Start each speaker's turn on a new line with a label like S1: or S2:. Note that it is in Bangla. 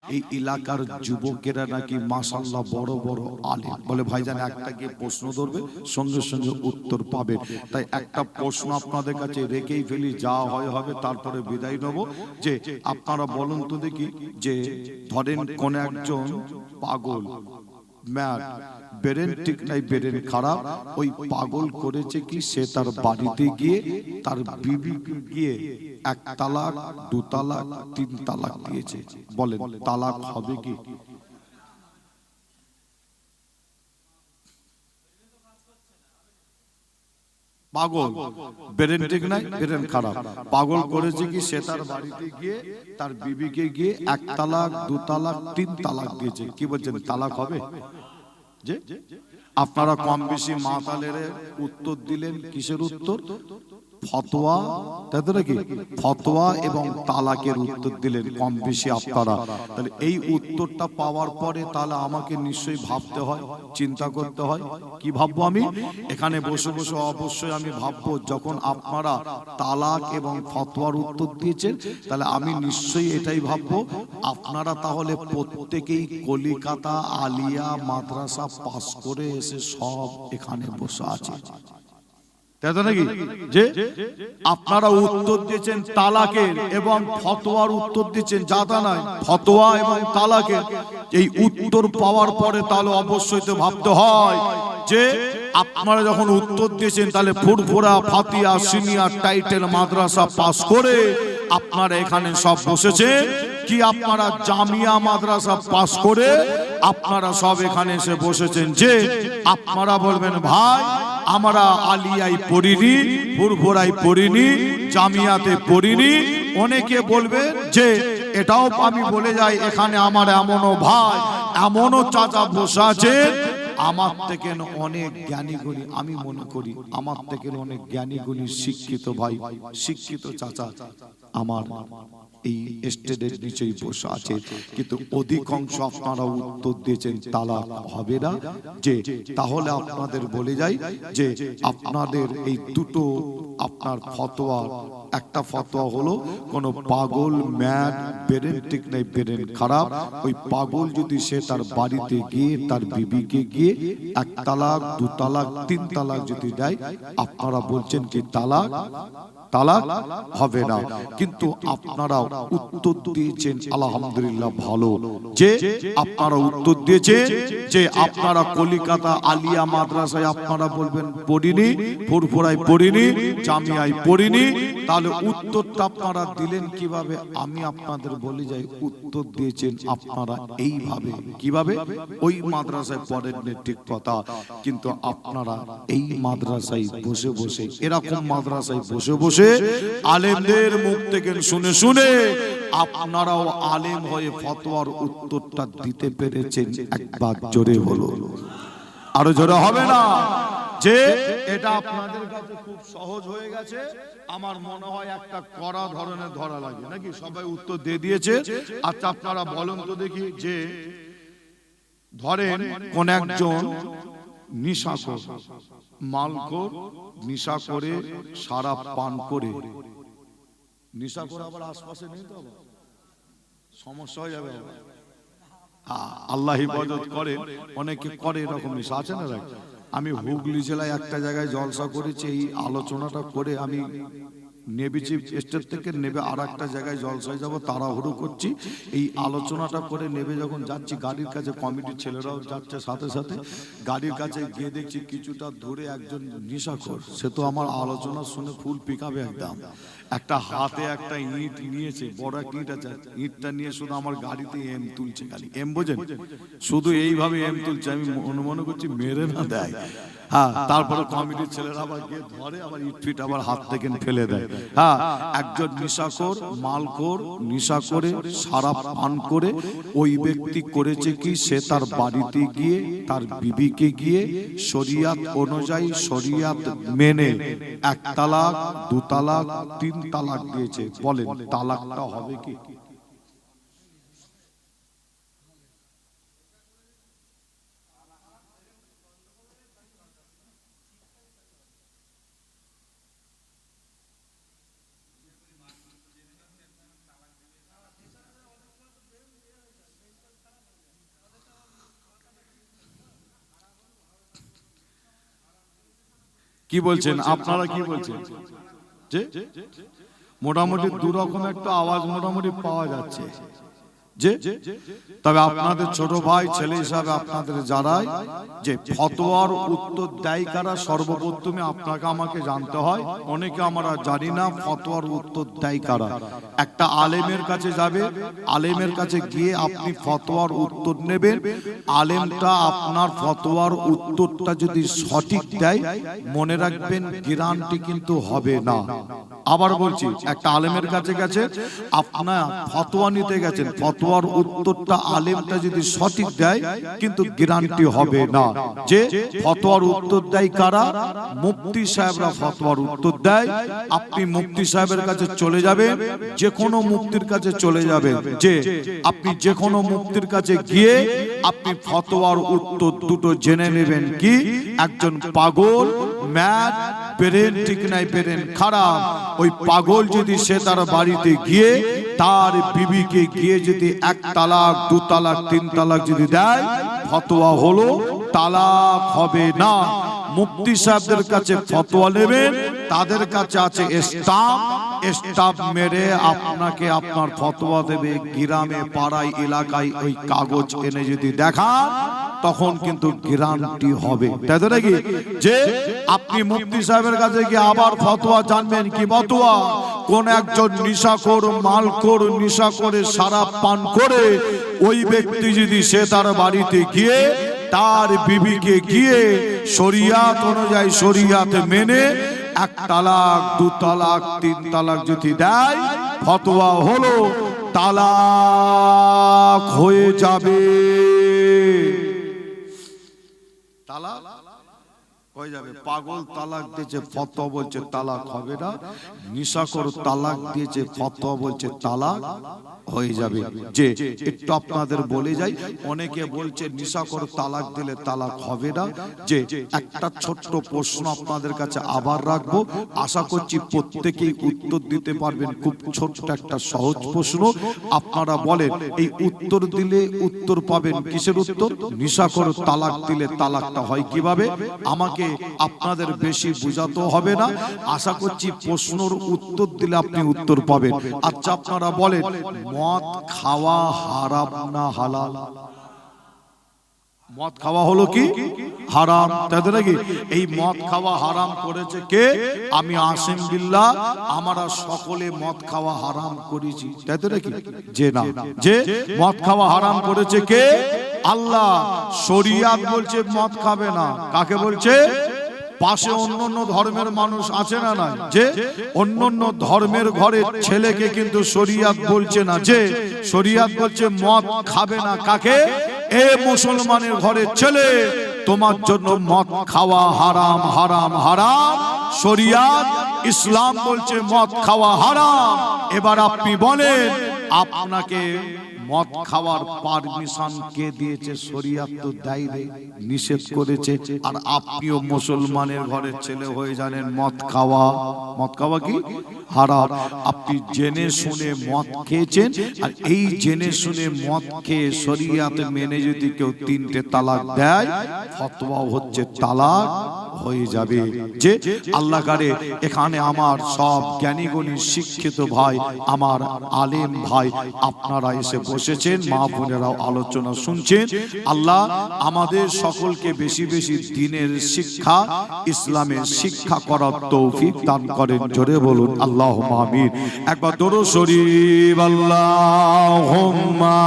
S1: এই এলাকার যুবকেরা নাকি মাশাআল্লাহ বড় বড় আলেম। বলে ভাইজান একটা গিয়ে প্রশ্ন ধরবে, সঙ্গে সঙ্গে উত্তর পাবে। তাই একটা প্রশ্ন আপনাদের কাছে রেখেই ফেলি, যা হয় হবে, তারপরে বিদায় নেব। যে আপনারা বলুন তো দেখি, যে ধরেন কোন একজন পাগল, ম্যাড, ব্রেন ঠিক নাই, ব্রেন খারাপ, ওই পাগল করেছে কি, সে তার বাড়িতে গিয়ে তার বিবিকে গিয়ে 1 তালাক 2 তালাক 3 তালাক দিয়েছে। বলেন তালাক হবে কি? পাগল, ব্রেন ঠিক নাই, ব্রেন খারাপ, পাগল করেছে কি, সে তার বাড়িতে গিয়ে তার বিবিকে গিয়ে 1 তালাক 2 তালাক 3 তালাক দিয়েছে। কি বলছেন, তালাক হবে? যে আপনারা কম বেশি মাতালের উত্তর দিলেন, কিসের উত্তর? ফতোয়া, তাই তো নাকি? ফতোয়া এবং তালাকের উত্তর দিলেন কম বেশি আপনারা। তাহলে এই উত্তরটা পাওয়ার পরে তাহলে আমাকে নিশ্চয়ই ভাবতে হয়, চিন্তা করতে হয়। কি ভাববো আমি? এখানে বসে বসে অবশ্যই আমি ভাববো, যখন আপনারা তালাক এবং ফতোয়ার উত্তর দিয়েছেন, তাহলে আমি নিশ্চয়ই এটাই ভাববো, আপনারা তাহলে প্রত্যেকেই কলিকাতা আলিয়া মাদ্রাসা পাস করে এসে সব এখানে বসে আছে, তাই তো নাকি? যে আপনারা উত্তর দিয়েছেন তালাকের এবং ফতোয়ার উত্তর দিয়েছেন, জাদা নয়, ফতোয়া এবং তালাকের। এই উত্তর পাওয়ার পরে তাহলে অবশ্যই তো ভাবতে হয় যে আপনারা যখন উত্তর দিয়েছেন, তাহলে ফুরফুরা ফাতিয়া সিনিয়র টাইটেল মাদ্রাসা পাস করে আপনারা এখানে সব বসেছেন, কি আপনারা জামিয়া মাদ্রাসা পাস করে আপনারা সব এখানে এসে বসেছেন। যে আপনারা বলবেন, ভাই আমরা আলিয়ায় পড়িনি, ফুরফুরায় পড়িনি, জামিয়াতে পড়িনি। অনেকে বলবে যে এটাও আমি বলে যাই, এখানে আমার এমনও ভাই, এমনও চাচা বসে আছে, আমার থেকে অনেক জ্ঞানী গুণী, আমি মনে করি আমার থেকে অনেক জ্ঞানী গুণী শিক্ষিত ভাই, শিক্ষিত চাচা আমার এই স্টেজের নিচেই বসে আছে। কিন্তু অধিকাংশ আপনারা উত্তর দিয়েছেন তালাক হবে না। যে তাহলে আপনাদের বলে যাই যে আপনাদের এই দুটো আপনার ফতোয়া, একটা ফতোয়া হলো কোন পাগল, ম্যাড, ব্রেন ঠিক নাই, ব্রেন খারাপ, ওই পাগল যদি সে তার বাড়িতে গিয়ে তার বিবিকে গিয়ে 1 তালাক 2 তালাক 3 তালাক যদি দেয়, আপনারা বলছেন কি তালাক তালাক হবে না। কিন্তু আপনারা উত্তর দিয়েছেন আলহামদুলিল্লাহ ভালো, যে আপনারা উত্তর দিয়েছেন যে আপনারা কলিকাতা আলিয়া মাদ্রাসায় আপনারা বলবেন পড়িনি, ফুরফুরায় পড়িনি, জামিয়ায় পড়িনি। তাহলে উত্তরটা আপনারা দিলেন কিভাবে? আমি আপনাদের বলে যাই, উত্তর দিয়েছেন আপনারা এইভাবে। কিভাবে? ওই মাদ্রাসায় পড়েন ঠিক কথা, কিন্তু আপনারা এই মাদ্রাসায় বসে বসে, এরকম মাদ্রাসায় বসে বসে আলেমদের মুখ থেকে শুনে শুনে আপনারাও আলেম হয়ে ফতোয়ার উত্তরটা দিতে পেরেছেন। একবার জোরে বলো, আরো জোরে হবে না? যে এটা আপনাদের কাছে খুব সহজ হয়ে গেছে, আমার মনে হয় একটা কড়া ধরনের ধরা লাগে নাকি? সবাই উত্তর দিয়ে দিয়েছে। আচ্ছা আপনারা বলেন তো দেখি, যে ধরেন কোন একজন নিশাখোর, মালখোর, নিশা করে, সারা পান করে, নিশা করে আবার আশপাশে নেই তো, আবার সমস্যা হয়ে যাবে। আল্লাহ হিফাজত করে, অনেকে করে এরকম নিশা আছে না? আমি হুগলি জেলায় একটা জায়গায় জলসা করেছি, এই আলোচনাটা করে আমি নেবেছি স্টেজ থেকে, নেবে আর একটা জায়গায় জলসায় যাব, তাড়াহুড়ো করছি। এই আলোচনাটা করে নেবে যখন যাচ্ছি, গাড়ির কাছে কমিটির ছেলেরাও যাচ্ছে সাথে সাথে, গাড়ির কাছে গিয়ে দেখছি কিছুটা দূরে একজন নেশাখোর, সে তো আমার আলোচনা শুনে ফুল পিকাবে একদম, একটা হাতে একটা ইট নিয়েছে, বড় একটা ইট আছে, ইটটা নিয়ে শুধু আমার গাড়িতে এম তুলছে, খালি এম, বোঝেন, শুধু এইভাবে এম তুলছে। আমি মনে মনে করছি মেরে না দেয়। হ্যাঁ, তারপরে কমিটির ছেলেরা আবার গিয়ে ধরে, আবার ইট ফিট আবার হাত থেকে ফেলে দেয়। হ্যাঁ, একজন নেশাখোর, মালখোর, নেশা করে, সারা পান করে, ওই ব্যক্তি করেছে কি, সে তার বাড়িতে গিয়ে তার বিবিকে গিয়ে শরিয়াত অনুযায়ী, শরিয়াত মেনে 1 তালাক 2 তালাক 3 তালাক দিয়েছে। বলেন তালাকটা হবে কি? কি বলছেন আপনারা, কি বলছেন? যে মোটামুটি দুরকম একটা আওয়াজ মোটামুটি পাওয়া যাচ্ছে। যে তবে আপনাদের ছোট ভাই ছেলে হিসাবে আপনাদের যারাই যে ফতোয়ার উত্তর দেয় কারা, সর্বপ্রথমে আপনাকে আমাকে জানতে হয়। অনেকে আমরা জানি না ফতোয়ার উত্তর দেয় কারা। একটা আলেমের কাছে যাবে, আলেমের কাছে গিয়ে আপনি ফতোয়ার উত্তর নেবেন। আলেমটা আপনার ফতোয়ার উত্তরটা যদি সঠিক দেয়, মনে রাখবেন গ্যারান্টি কিন্তু হবে না। আবার বলছি, একটা আলেমের কাছে গেছে, আপনার ফতোয়া নিতে গেছেন, ফতোয়ার উত্তরটা আলেমটা যদি সঠিক দেয় কিন্তু গ্যারান্টি হবে না। যে ফতোয়ার উত্তর দেয় কারা? মুফতি সাহেবরা ফতোয়ার উত্তর দেয়। আপনি মুফতি সাহেবের কাছে চলে যাবেন, যে কোনো মুফতির কাছে চলে যাবেন। যে আপনি যে কোনো মুফতির কাছে গিয়ে আপনি ফতোয়ার উত্তর দুটো জেনে নেবেন। কি? একজন পাগল, ম্যাড, ব্রেন ঠিক নাই, ব্রেন খারাপ, ওই পাগল যদি সে তার বাড়িতে গিয়ে তার বিবিকে গিয়ে যদি 1 তালাক 2 তালাক 3 তালাক যদি দেয়, ফতোয়া হলো তালাক হবে না। মুফতি সাহেবদের কাছে ফতোয়া নেবেন, তাদের কাছে আছে স্টাম্প মেরে আপনাকে আপনার ফতোয়া দেবে। গ্রামে পাড়ায় এলাকায় ওই কাগজ এনে যদি দেখান, তখন কিন্তু গ্যারান্টি হবে। তাই তো নাকি? যে আপনি মুফতি সাহেবের কাছে গিয়ে আবার ফতোয়া জানবেন। কি ফতোয়া? কোন একজন নিশাখোর, মালখোর, নিশা করে শরাব পান করে ওই ব্যক্তি যদি সে তার বাড়িতে গিয়ে তার বিবিকে গিয়ে শরিয়াত অনুযায়ী, শরিয়াত মেনে 1 তালাক 2 তালাক 3 তালাক যদি দেয়, ফতোয়া হলো তালাক হয়ে যাবে। তালাক হয়ে যাবে। পাগল তালাক দিয়েছে, ফতোয়া বলছে তালাক হবে না। নিশাখোর তালাক দিয়েছে, ফতোয়া বলছে তালাক হয়ে যাবে। যে একটু আপনাদের বলে যাই, অনেকে বলছে নিশাখোর তালাক দিলে তালাক হবে না। যে একটা ছোট্ট প্রশ্ন আপনাদের কাছে আবার রাখবো, আশা করছি প্রত্যেকেই উত্তর দিতে পারবেন। খুব ছোট্ট একটা সহজ প্রশ্ন, আপনারা বলেন এই উত্তর দিলে উত্তর পাবেন কিসের উত্তর? নিশাখোর তালাক দিলে তালাকটা হয় কিভাবে? আমাকে আপনাদের বেশি বোঝাতে হবে না, আশা করছি প্রশ্নের উত্তর দিলে আপনি উত্তর পাবেন। আচ্ছা আপনারা বলেন, মদ খাওয়া হারাম না হালাল? মদ খাওয়া হলো কি? হারাম। তাই তো নাকি? এই মদ খাওয়া হারাম করেছে কে? আমি আসিম বিল্লাহ, আমরা সকলে মদ খাওয়া হারাম করেছি। তাই তো নাকি? যে না, যে মদ খাওয়া হারাম করেছে কে? আল্লাহ। শরিয়াত বলছে মদ খাবে না। কাকে বলছে? পাশে অন্যান্য ধর্মের মানুষ আছে না নাই? যে অন্যান্য ধর্মের ঘরে ছেলেকে কিন্তু শরিয়াত বলছে না, যে শরিয়াত বলছে মদ খাবে না। কাকে? এ মুসলমানের ঘরে ছেলে, তোমার জন্য মদ খাওয়া হারাম, হারাম, হারাম। শরিয়াত ইসলাম বলছে মদ খাওয়া হারাম। এবার আপনি বলেন, আপনাকে মদ খাওয়ার পারমিশন কে দিয়েছে? শরিয়াত তো দেয়নি, নিষেধ করেছে। আর আপনিও মুসলমানের ঘরের ছেলে হয়ে জানেন মদ খাওয়া, মদ খাওয়া কি? হারাম। আপনি জেনে শুনে মদ খেয়েছেন, আর এই জেনে শুনে মদ খেয়ে শরিয়াত মেনে যদি কেউ 3টে তালাক দেয়, ফতোয়া হচ্ছে তালাক হয়ে যাবে। যে আল্লাহ করে এখানে আমার সব জ্ঞানী গুণী শিক্ষিত ভাই, আমার আলেম ভাই, আপনারা এসে বসেছেন, মা বোনেরাও আলোচনা শুনছেন। আল্লাহ আমাদের সকলকে বেশি বেশি দ্বীনের শিক্ষা, ইসলামের শিক্ষা করার তৌফিক দান করেন। জোরে বলুন আল্লাহুম্মা আমিন। একবার দরুদ শরীফ আল্লাহুম্মা